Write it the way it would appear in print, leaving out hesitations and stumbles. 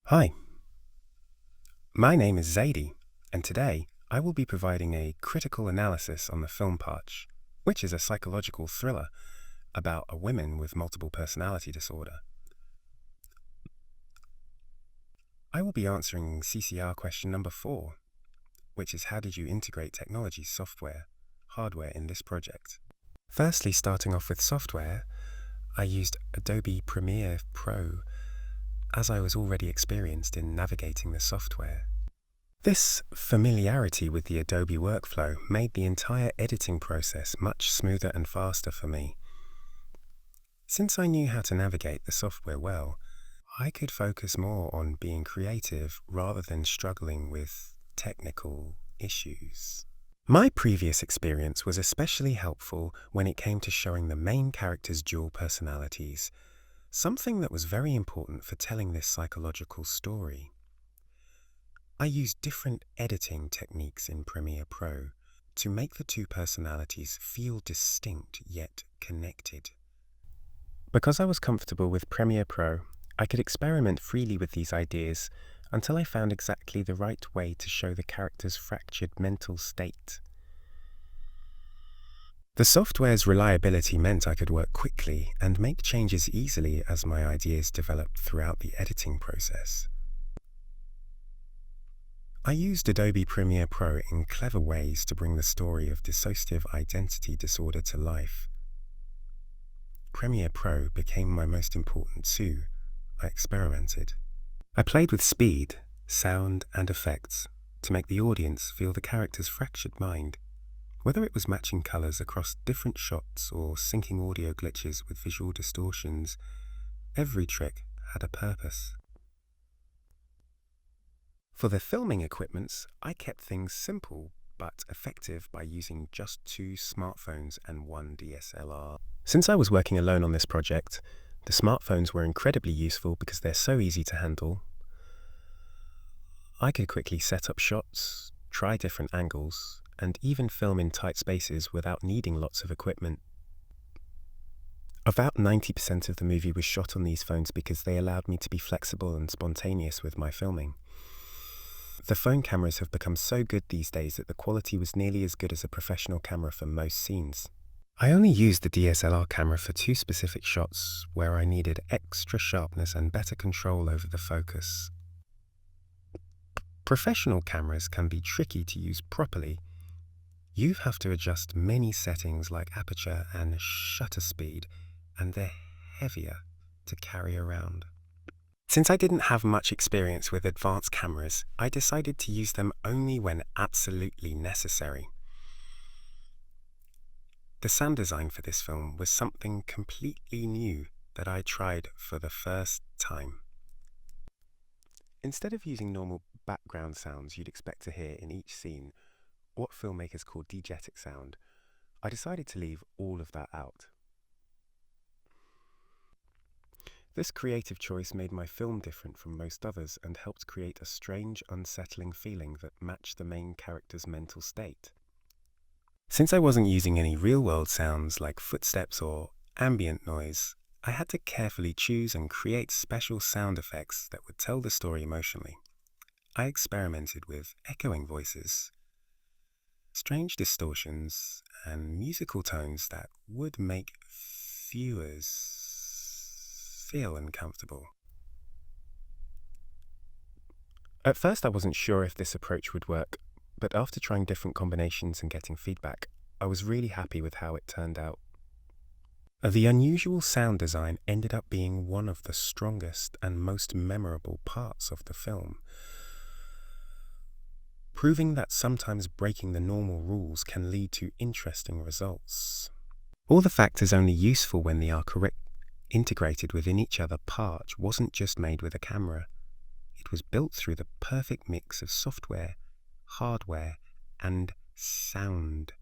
Hi, my name is Zaidi, and today I will be providing a critical analysis on the film Parch, which is a psychological thriller about a woman with multiple personality disorder. I will be answering CCR question number 4, which is how did you integrate technology, software, hardware in this project? Firstly, starting off with software, I used Adobe Premiere Pro as I was already experienced in navigating the software. This familiarity with the Adobe workflow made the entire editing process much smoother and faster for me. Since I knew how to navigate the software well, I could focus more on being creative rather than struggling with technical issues. My previous experience was especially helpful when it came to showing the main character's dual personalities, something that was very important for telling this psychological story. I used different editing techniques in Premiere Pro to make the two personalities feel distinct yet connected. Because I was comfortable with Premiere Pro, I could experiment freely with these ideas until I found exactly the right way to show the character's fractured mental state. The software's reliability meant I could work quickly and make changes easily as my ideas developed throughout the editing process. I used Adobe Premiere Pro in clever ways to bring the story of dissociative identity disorder to life. Premiere Pro became my most important tool. I experimented. I played with speed, sound, and effects to make the audience feel the character's fractured mind. Whether it was matching colors across different shots or syncing audio glitches with visual distortions, every trick had a purpose. For the filming equipments, I kept things simple but effective by using just 2 smartphones and 1 DSLR. Since I was working alone on this project, the smartphones were incredibly useful because they're so easy to handle. I could quickly set up shots, try different angles, and even film in tight spaces without needing lots of equipment. About 90% of the movie was shot on these phones because they allowed me to be flexible and spontaneous with my filming. The phone cameras have become so good these days that the quality was nearly as good as a professional camera for most scenes. I only used the DSLR camera for 2 specific shots where I needed extra sharpness and better control over the focus. Professional cameras can be tricky to use properly. You have to adjust many settings like aperture and shutter speed, and they're heavier to carry around. Since I didn't have much experience with advanced cameras, I decided to use them only when absolutely necessary. The sound design for this film was something completely new that I tried for the first time. Instead of using normal background sounds you'd expect to hear in each scene, what filmmakers call diegetic sound, I decided to leave all of that out. This creative choice made my film different from most others and helped create a strange, unsettling feeling that matched the main character's mental state. Since I wasn't using any real-world sounds like footsteps or ambient noise, I had to carefully choose and create special sound effects that would tell the story emotionally. I experimented with echoing voices, strange distortions, and musical tones that would make viewers feel uncomfortable. At first I wasn't sure if this approach would work, but after trying different combinations and getting feedback, I was really happy with how it turned out. The unusual sound design ended up being one of the strongest and most memorable parts of the film, proving that sometimes breaking the normal rules can lead to interesting results. All the factors only useful when they are integrated within each other. Parch wasn't just made with a camera. It was built through the perfect mix of software, hardware, and sound.